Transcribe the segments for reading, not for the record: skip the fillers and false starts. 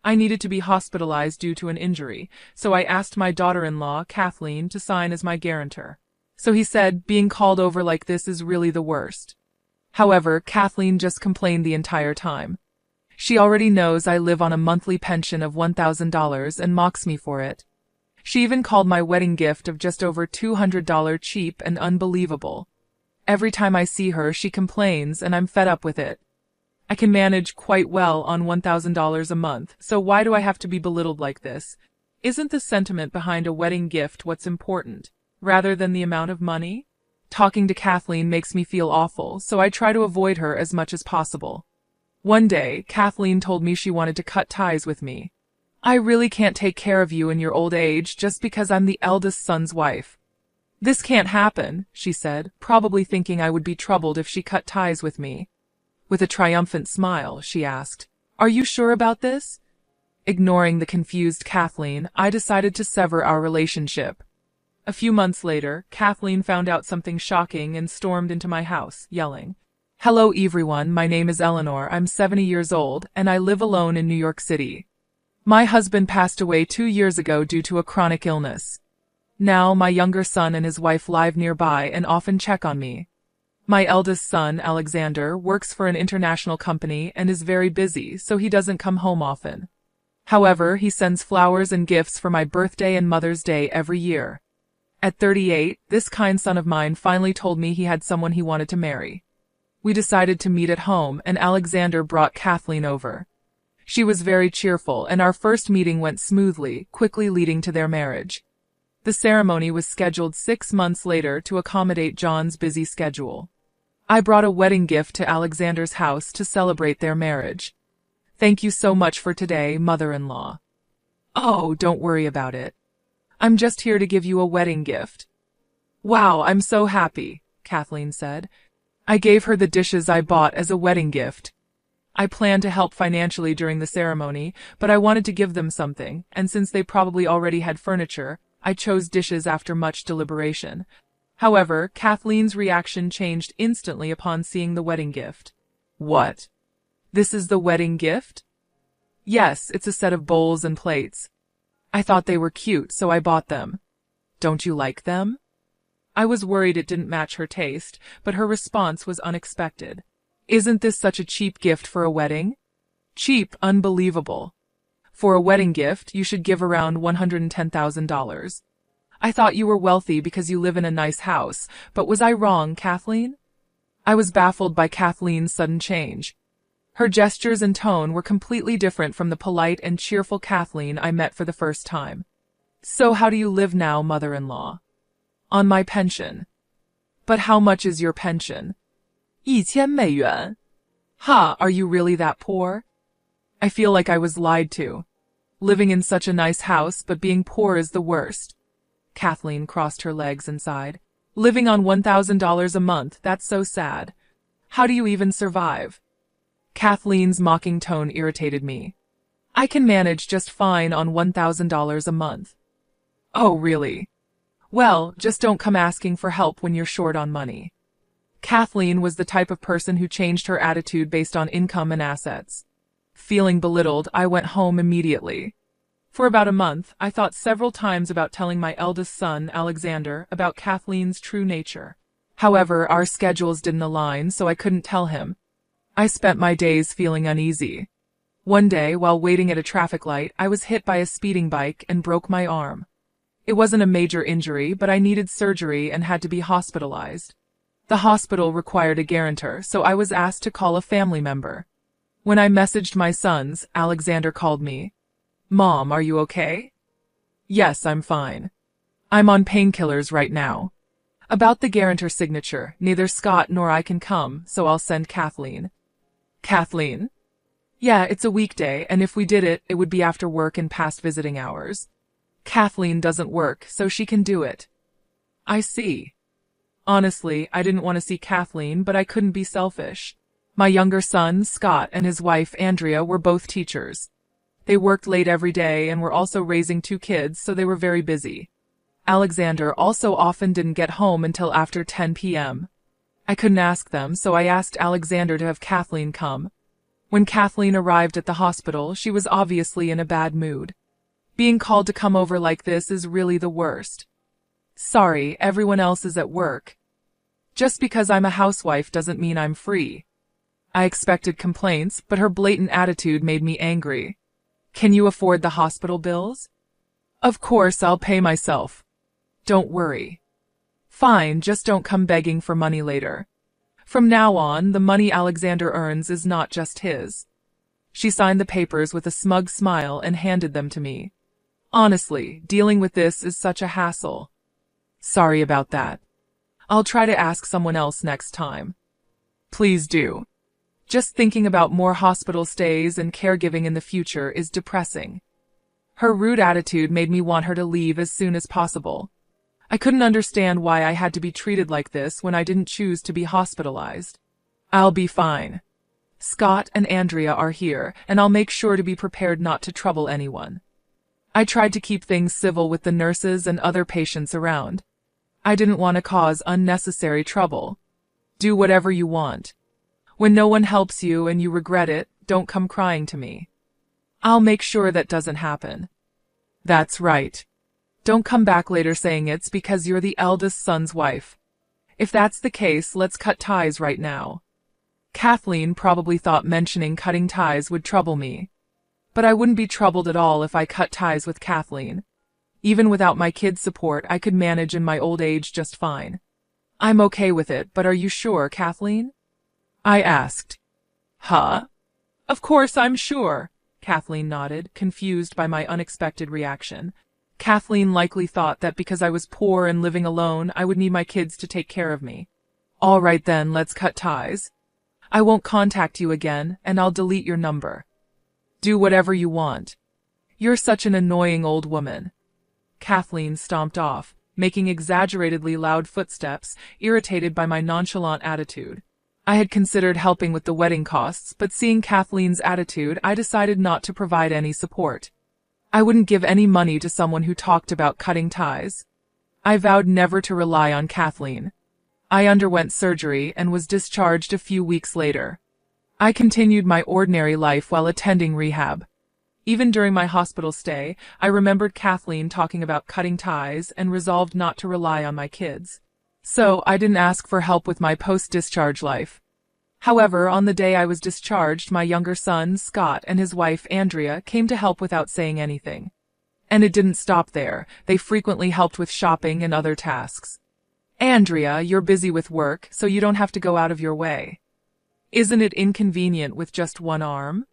I needed to be hospitalized due to an injury, so I asked my daughter-in-law, Kathleen, to sign as my guarantor. So he said, being called over like this is really the worst. However, Kathleen just complained the entire time. She already knows I live on a monthly pension of $1,000 and mocks me for it. She even called my wedding gift of just over $200 cheap and unbelievable. Every time I see her, she complains, and I'm fed up with it. I can manage quite well on $1,000 a month, so why do I have to be belittled like this? Isn't the sentiment behind a wedding gift what's important, rather than the amount of money? Talking to Kathleen makes me feel awful, so I try to avoid her as much as possible. One day, Kathleen told me she wanted to cut ties with me. I really can't take care of you in your old age just because I'm the eldest son's wife. This can't happen, she said, probably thinking I would be troubled if she cut ties with me. With a triumphant smile, she asked, "Are you sure about this?" Ignoring the confused Kathleen, I decided to sever our relationship. A few months later, Kathleen found out something shocking and stormed into my house, yelling, "Hello everyone, my name is Eleanor, I'm 70 years old, and I live alone in New York City. My husband passed away 2 years ago due to a chronic illness. Now my younger son and his wife live nearby and often check on me. My eldest son, Alexander, works for an international company and is very busy, so he doesn't come home often. However, he sends flowers and gifts for my birthday and Mother's Day every year. At 38, this kind son of mine finally told me he had someone he wanted to marry. We decided to meet at home, and Alexander brought Kathleen over. She was very cheerful, and our first meeting went smoothly, quickly leading to their marriage. The ceremony was scheduled 6 months later to accommodate John's busy schedule. I brought a wedding gift to Alexander's house to celebrate their marriage. "Thank you so much for today, mother-in-law." "Oh, don't worry about it. I'm just here to give you a wedding gift." "Wow, I'm so happy," Kathleen said. I gave her the dishes I bought as a wedding gift. I planned to help financially during the ceremony, but I wanted to give them something, and since they probably already had furniture, I chose dishes after much deliberation. However, Kathleen's reaction changed instantly upon seeing the wedding gift. "What? This is the wedding gift?" "Yes, it's a set of bowls and plates. I thought they were cute, so I bought them." "Don't you like them?" I was worried it didn't match her taste, but her response was unexpected. "Isn't this such a cheap gift for a wedding?" "Cheap, unbelievable. For a wedding gift, you should give around $110,000. I thought you were wealthy because you live in a nice house, but was I wrong, Kathleen?" I was baffled by Kathleen's sudden change. Her gestures and tone were completely different from the polite and cheerful Kathleen I met for the first time. "So how do you live now, mother-in-law?" "On my pension." "But how much is your pension?" 1,000美元. "Ha, are you really that poor?" I feel like I was lied to. Living in such a nice house, but being poor is the worst. Kathleen crossed her legs and sighed. "Living on $1,000 a month, that's so sad. How do you even survive?" Kathleen's mocking tone irritated me. "I can manage just fine on $1,000 a month." "Oh, really? Well, just don't come asking for help when you're short on money." Kathleen was the type of person who changed her attitude based on income and assets. Feeling belittled, I went home immediately. For about a month, I thought several times about telling my eldest son, Alexander, about Kathleen's true nature. However, our schedules didn't align, so I couldn't tell him. I spent my days feeling uneasy. One day, while waiting at a traffic light, I was hit by a speeding bike and broke my arm. It wasn't a major injury, but I needed surgery and had to be hospitalized. The hospital required a guarantor, so I was asked to call a family member. When I messaged my sons, Alexander called me. "Mom, are you okay?" "Yes, I'm fine. I'm on painkillers right now." "About the guarantor signature, neither Scott nor I can come, so I'll send Kathleen." "Kathleen?" "Yeah, it's a weekday, and if we did it, it would be after work and past visiting hours. Kathleen doesn't work, so she can do it." "I see." Honestly, I didn't want to see Kathleen, but I couldn't be selfish. My younger son, Scott, and his wife, Andrea, were both teachers. They worked late every day and were also raising 2 kids, so they were very busy. Alexander also often didn't get home until after 10 p.m. I couldn't ask them, so I asked Alexander to have Kathleen come. When Kathleen arrived at the hospital, she was obviously in a bad mood. Being called to come over like this is really the worst. Sorry, everyone else is at work. Just because I'm a housewife doesn't mean I'm free. I expected complaints, but her blatant attitude made me angry. Can you afford the hospital bills? Of course, I'll pay myself. Don't worry. Fine, just don't come begging for money later. From now on, the money Alexander earns is not just his. She signed the papers with a smug smile and handed them to me. Honestly, dealing with this is such a hassle. Sorry about that. I'll try to ask someone else next time. Please do. Just thinking about more hospital stays and caregiving in the future is depressing. Her rude attitude made me want her to leave as soon as possible. I couldn't understand why I had to be treated like this when I didn't choose to be hospitalized. I'll be fine. Scott and Andrea are here, and I'll make sure to be prepared not to trouble anyone. I tried to keep things civil with the nurses and other patients around. I didn't want to cause unnecessary trouble. Do whatever you want. When no one helps you and you regret it, don't come crying to me. I'll make sure that doesn't happen. That's right. Don't come back later saying it's because you're the eldest son's wife. If that's the case, let's cut ties right now. Kathleen probably thought mentioning cutting ties would trouble me. But I wouldn't be troubled at all if I cut ties with Kathleen. Even without my kids' support, I could manage in my old age just fine. I'm okay with it, but are you sure, Kathleen? I asked. Huh? Of course I'm sure. Kathleen nodded, confused by my unexpected reaction. Kathleen likely thought that because I was poor and living alone, I would need my kids to take care of me. All right then, let's cut ties. I won't contact you again, and I'll delete your number. Do whatever you want. You're such an annoying old woman. Kathleen stomped off, making exaggeratedly loud footsteps, irritated by my nonchalant attitude. I had considered helping with the wedding costs, but seeing Kathleen's attitude, I decided not to provide any support. I wouldn't give any money to someone who talked about cutting ties. I vowed never to rely on Kathleen. I underwent surgery and was discharged a few weeks later. I continued my ordinary life while attending rehab. Even during my hospital stay, I remembered Kathleen talking about cutting ties and resolved not to rely on my kids. So, I didn't ask for help with my post-discharge life. However, on the day I was discharged, my younger son, Scott, and his wife, Andrea, came to help without saying anything. And it didn't stop there. They frequently helped with shopping and other tasks. Andrea, you're busy with work, so you don't have to go out of your way. Isn't it inconvenient with just one arm?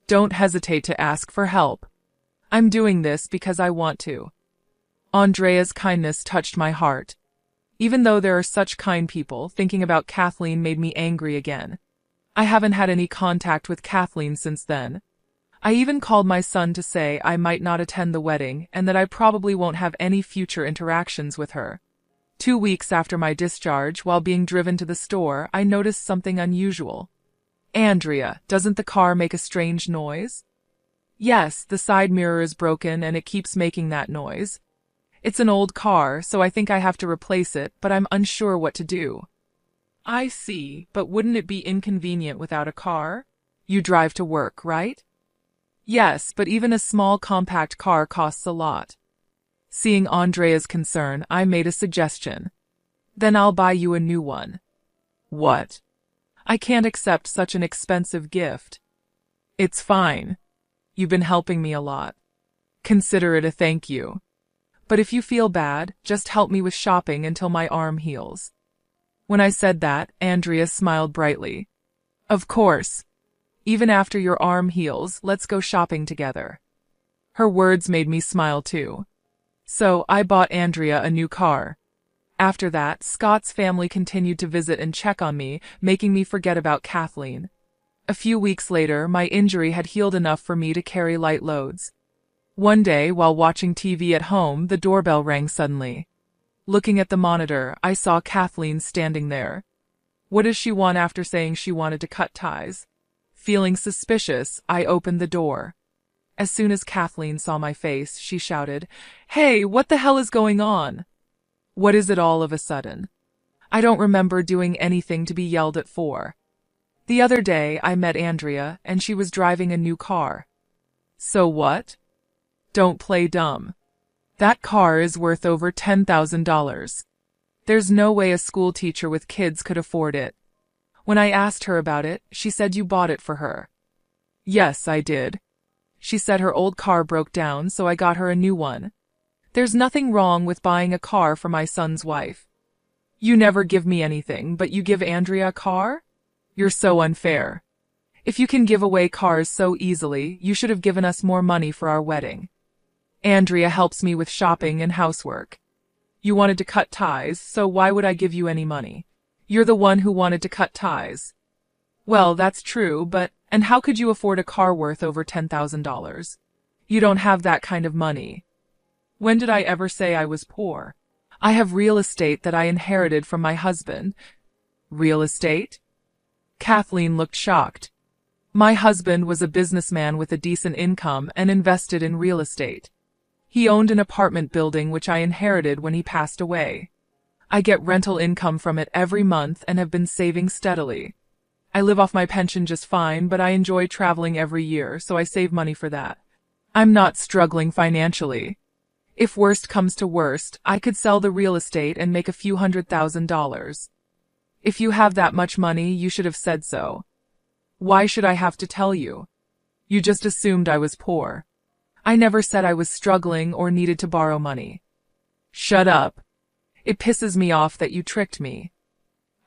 Don't hesitate to ask for help. I'm doing this because I want to. Andrea's kindness touched my heart. Even though there are such kind people, thinking about Kathleen made me angry again. I haven't had any contact with Kathleen since then. I even called my son to say I might not attend the wedding and that I probably won't have any future interactions with her. 2 weeks after my discharge, while being driven to the store, I noticed something unusual. Andrea, doesn't the car make a strange noise? Yes, the side mirror is broken and it keeps making that noise. It's an old car, so I think I have to replace it, but I'm unsure what to do. I see, but wouldn't it be inconvenient without a car? You drive to work, right? Yes, but even a small compact car costs a lot. Seeing Andrea's concern, I made a suggestion. Then I'll buy you a new one. What? I can't accept such an expensive gift. It's fine. You've been helping me a lot. Consider it a thank you. But if you feel bad, just help me with shopping until my arm heals. When I said that, Andrea smiled brightly. Of course. Even after your arm heals, let's go shopping together. Her words made me smile too. So, I bought Andrea a new car. After that, Scott's family continued to visit and check on me, making me forget about Kathleen. A few weeks later, my injury had healed enough for me to carry light loads. One day, while watching TV at home, the doorbell rang suddenly. Looking at the monitor, I saw Kathleen standing there. What does she want after saying she wanted to cut ties? Feeling suspicious, I opened the door. As soon as Kathleen saw my face, she shouted, "Hey, what the hell is going on? What is it all of a sudden? I don't remember doing anything to be yelled at for." The other day I met Andrea, and she was driving a new car. So what? Don't play dumb. That car is worth over $10,000. There's no way a school teacher with kids could afford it. When I asked her about it, she said you bought it for her. Yes, I did. She said her old car broke down, so I got her a new one. There's nothing wrong with buying a car for my son's wife. You never give me anything, but you give Andrea a car? You're so unfair. If you can give away cars so easily, you should have given us more money for our wedding. Andrea helps me with shopping and housework. You wanted to cut ties, so why would I give you any money? You're the one who wanted to cut ties. Well, that's true, and how could you afford a car worth over $10,000? You don't have that kind of money. When did I ever say I was poor? I have real estate that I inherited from my husband. Real estate? Kathleen looked shocked. My husband was a businessman with a decent income and invested in real estate. He owned an apartment building which I inherited when he passed away. I get rental income from it every month and have been saving steadily. I live off my pension just fine, but I enjoy traveling every year, so I save money for that. I'm not struggling financially. If worst comes to worst, I could sell the real estate and make a few $100,000. If you have that much money, you should have said so. Why should I have to tell you? You just assumed I was poor. I never said I was struggling or needed to borrow money. Shut up. It pisses me off that you tricked me.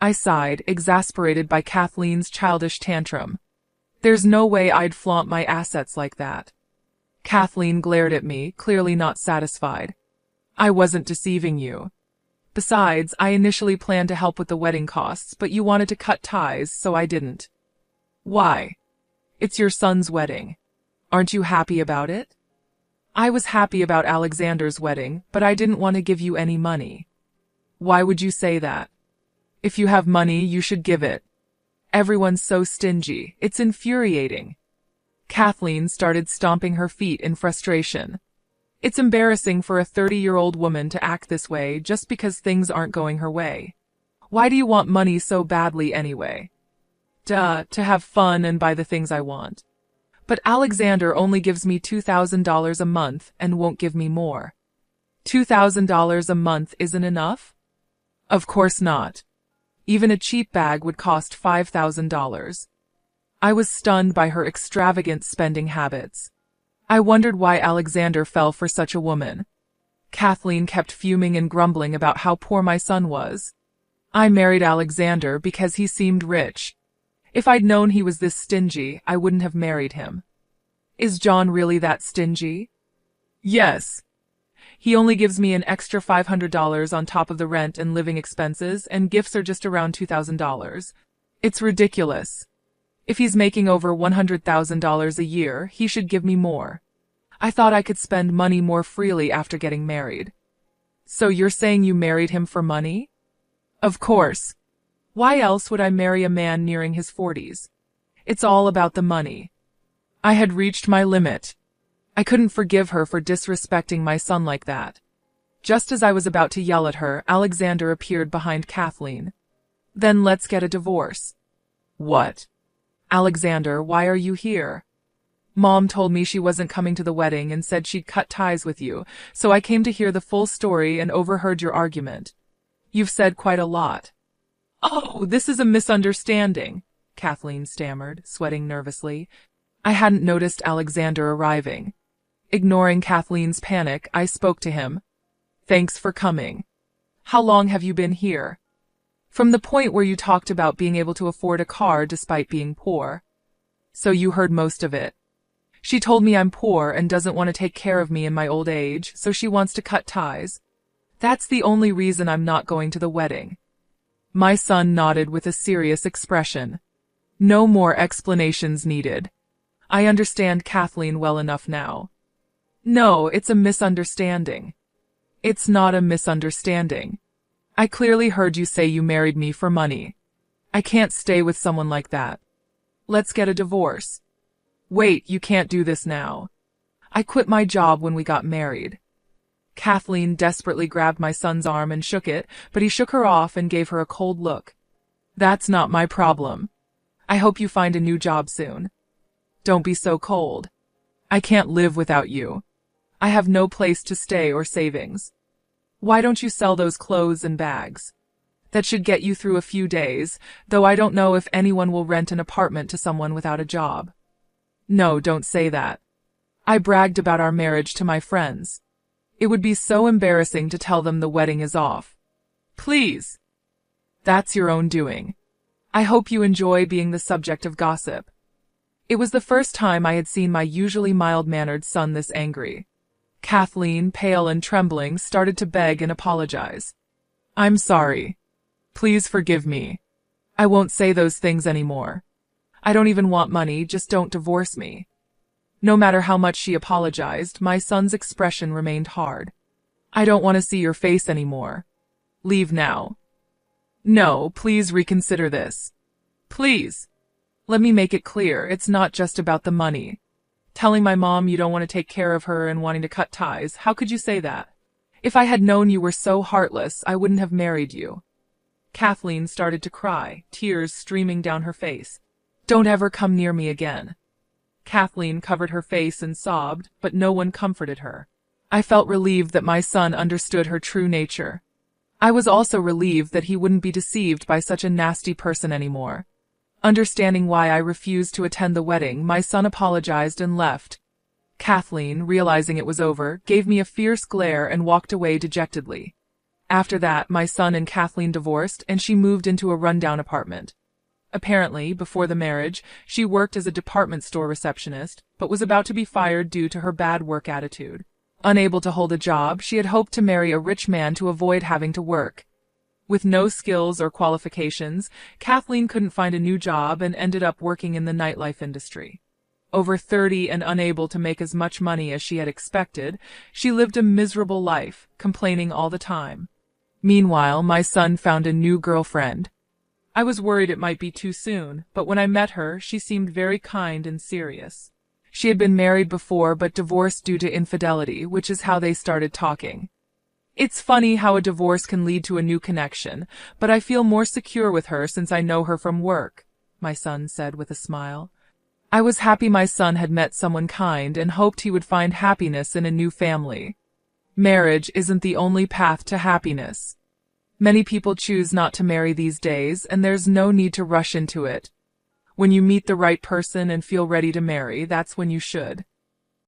I sighed, exasperated by Kathleen's childish tantrum. There's no way I'd flaunt my assets like that. Kathleen glared at me, clearly not satisfied. I wasn't deceiving you. Besides, I initially planned to help with the wedding costs, but you wanted to cut ties, so I didn't. Why? It's your son's wedding. Aren't you happy about it? I was happy about Alexander's wedding, but I didn't want to give you any money. Why would you say that? If you have money, you should give it. Everyone's so stingy, it's infuriating. Kathleen started stomping her feet in frustration. It's embarrassing for a 30-year-old woman to act this way just because things aren't going her way. Why do you want money so badly anyway? Duh, to have fun and buy the things I want. But Alexander only gives me $2,000 a month and won't give me more. $2,000 a month isn't enough? Of course not. Even a cheap bag would cost $5,000. I was stunned by her extravagant spending habits. I wondered why Alexander fell for such a woman. Kathleen kept fuming and grumbling about how poor my son was. I married Alexander because he seemed rich. If I'd known he was this stingy, I wouldn't have married him. Is John really that stingy? Yes. He only gives me an extra $500 on top of the rent and living expenses, and gifts are just around $2,000. It's ridiculous. If he's making over $100,000 a year, he should give me more. I thought I could spend money more freely after getting married. So you're saying you married him for money? Of course. Why else would I marry a man nearing his 40s? It's all about the money. I had reached my limit. I couldn't forgive her for disrespecting my son like that. Just as I was about to yell at her, Alexander appeared behind Kathleen. Then let's get a divorce. What? Alexander, why are you here? Mom told me she wasn't coming to the wedding and said she'd cut ties with you, so I came to hear the full story and overheard your argument. You've said quite a lot. Oh, this is a misunderstanding, Kathleen stammered, sweating nervously. I hadn't noticed Alexander arriving. Ignoring Kathleen's panic, I spoke to him. Thanks for coming. How long have you been here? From the point where you talked about being able to afford a car despite being poor. So you heard most of it. She told me I'm poor and doesn't want to take care of me in my old age, so she wants to cut ties. That's the only reason I'm not going to the wedding. My son nodded with a serious expression. No more explanations needed. I understand Kathleen well enough now. No, it's a misunderstanding. It's not a misunderstanding. I clearly heard you say you married me for money. I can't stay with someone like that. Let's get a divorce. Wait, you can't do this now. I quit my job when we got married. Kathleen desperately grabbed my son's arm and shook it, but he shook her off and gave her a cold look. That's not my problem. I hope you find a new job soon. Don't be so cold. I can't live without you. I have no place to stay or savings. Why don't you sell those clothes and bags? That should get you through a few days, though I don't know if anyone will rent an apartment to someone without a job. No, don't say that. I bragged about our marriage to my friends. It would be so embarrassing to tell them the wedding is off. Please. That's your own doing. I hope you enjoy being the subject of gossip. It was the first time I had seen my usually mild-mannered son this angry. Kathleen, pale and trembling, started to beg and apologize. I'm sorry. Please forgive me. I won't say those things anymore. I don't even want money, just don't divorce me. No matter how much she apologized, my son's expression remained hard. I don't want to see your face anymore. Leave now. No, please reconsider this. Please. Let me make it clear, it's not just about the money. Telling my mom you don't want to take care of her and wanting to cut ties, how could you say that? If I had known you were so heartless, I wouldn't have married you. Kathleen started to cry, tears streaming down her face. Don't ever come near me again. Kathleen covered her face and sobbed, but no one comforted her. I felt relieved that my son understood her true nature. I was also relieved that he wouldn't be deceived by such a nasty person anymore. Understanding why I refused to attend the wedding, my son apologized and left. Kathleen, realizing it was over, gave me a fierce glare and walked away dejectedly. After that, my son and Kathleen divorced, and she moved into a rundown apartment. Apparently, before the marriage, she worked as a department store receptionist, but was about to be fired due to her bad work attitude. Unable to hold a job, she had hoped to marry a rich man to avoid having to work. With no skills or qualifications, Kathleen couldn't find a new job and ended up working in the nightlife industry. Over 30 and unable to make as much money as she had expected, she lived a miserable life, complaining all the time. Meanwhile, my son found a new girlfriend. I was worried it might be too soon, but when I met her, she seemed very kind and serious. She had been married before but divorced due to infidelity, which is how they started talking. It's funny how a divorce can lead to a new connection, but I feel more secure with her since I know her from work, my son said with a smile. I was happy my son had met someone kind and hoped he would find happiness in a new family. Marriage isn't the only path to happiness. Many people choose not to marry these days, and there's no need to rush into it. When you meet the right person and feel ready to marry, that's when you should.